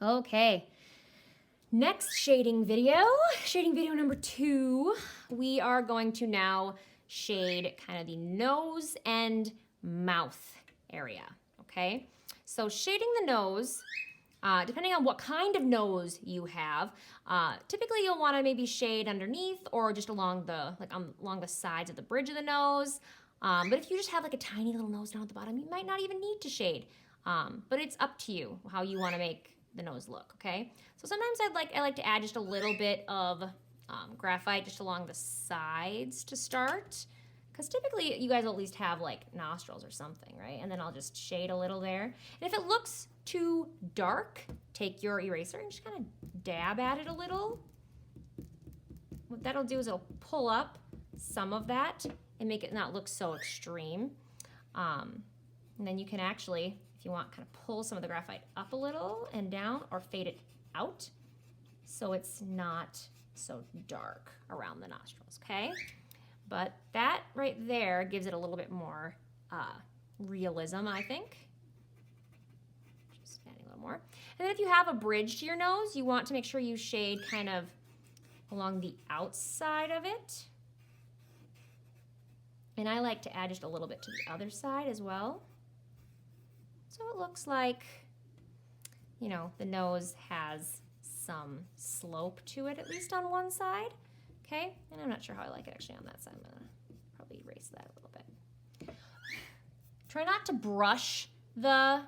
Okay. Next shading video number 2, we are going to now shade kind of the nose and mouth area, okay? So shading the nose, depending on what kind of nose you have, typically you'll want to maybe shade underneath or just along the along the sides of the bridge of the nose. But if you just have like a tiny little nose down at the bottom, you might not even need to shade. But it's up to you how you want to make the nose look, okay? So sometimes I like to add just a little bit of graphite just along the sides to start, because typically you guys will at least have like nostrils or something, right? And then I'll just shade a little there. And if it looks too dark, take your eraser and just kind of dab at it a little. What that'll do is it'll pull up some of that and make it not look so extreme. And then you can actually, if you want, kind of pull some of the graphite up a little and down, or fade it out so it's not so dark around the nostrils, okay? But that right there gives it a little bit more realism, I think. Just adding a little more. And then if you have a bridge to your nose, you want to make sure you shade kind of along the outside of it. And I like to add just a little bit to the other side as well. So it looks like, you know, the nose has some slope to it, at least on one side. Okay, and I'm not sure how I like it actually on that side. I'm gonna probably erase that a little bit. Try not to brush the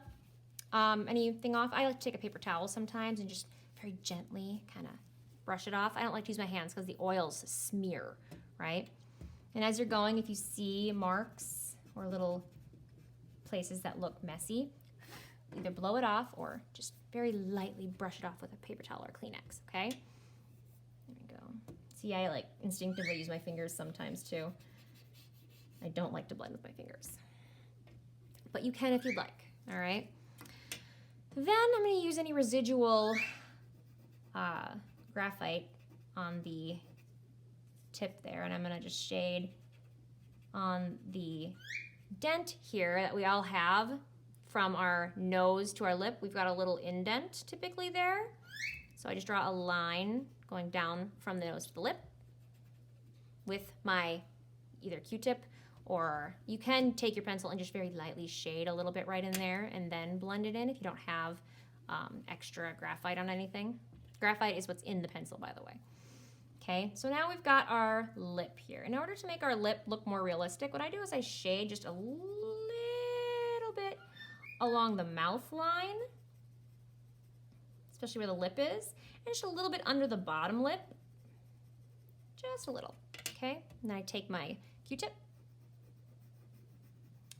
anything off. I like to take a paper towel sometimes and just very gently kind of brush it off. I don't like to use my hands because the oils smear, right? And as you're going, if you see marks or little places that look messy, either blow it off or just very lightly brush it off with a paper towel or Kleenex, okay? There we go. See, I like instinctively use my fingers sometimes too. I don't like to blend with my fingers. But you can if you'd like, all right? Then I'm gonna use any residual graphite on the tip there, and I'm gonna just shade on the dent here that we all have from our nose to our lip. We've got a little indent typically there. So I just draw a line going down from the nose to the lip with my either Q-tip, or you can take your pencil and just very lightly shade a little bit right in there and then blend it in if you don't have extra graphite on anything. Graphite is what's in the pencil, by the way. Okay, so now we've got our lip here. In order to make our lip look more realistic, what I do is I shade just a little bit along the mouth line, especially where the lip is, and just a little bit under the bottom lip, just a little, okay? And then I take my Q-tip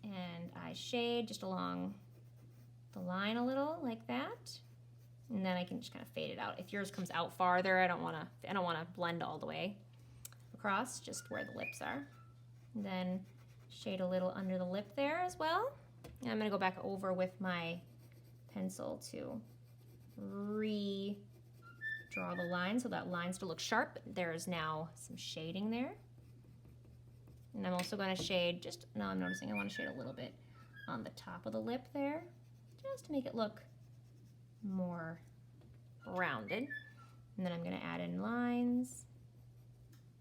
and I shade just along the line a little like that. And then I can just kind of fade it out. If yours comes out farther, I don't want to blend all the way across, just where the lips are. And then shade a little under the lip there as well. And I'm going to go back over with my pencil to redraw the line so that line still looks sharp. There is now some shading there. And I'm also going to shade now I'm noticing I want to shade a little bit on the top of the lip there, just to make it look more rounded. And then I'm going to add in lines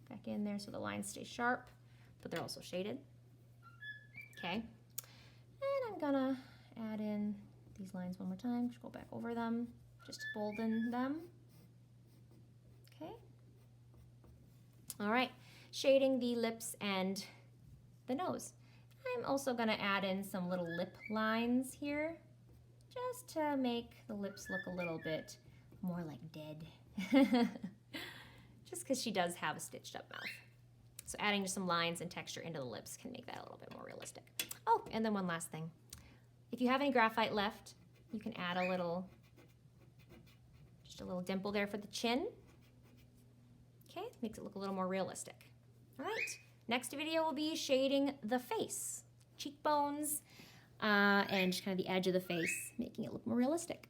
back in there so the lines stay sharp, but they're also shaded. Okay. And I'm gonna add in these lines one more time, just go back over them, just to bolden them. Okay. All right, shading the lips and the nose. I'm also gonna add in some little lip lines here, just to make the lips look a little bit more like dead. Just because she does have a stitched up mouth. So adding just some lines and texture into the lips can make that a little bit more realistic. Oh, and then one last thing. If you have any graphite left, you can add just a little dimple there for the chin. Okay, makes it look a little more realistic. All right, next video will be shading the face, cheekbones, and just kind of the edge of the face, making it look more realistic.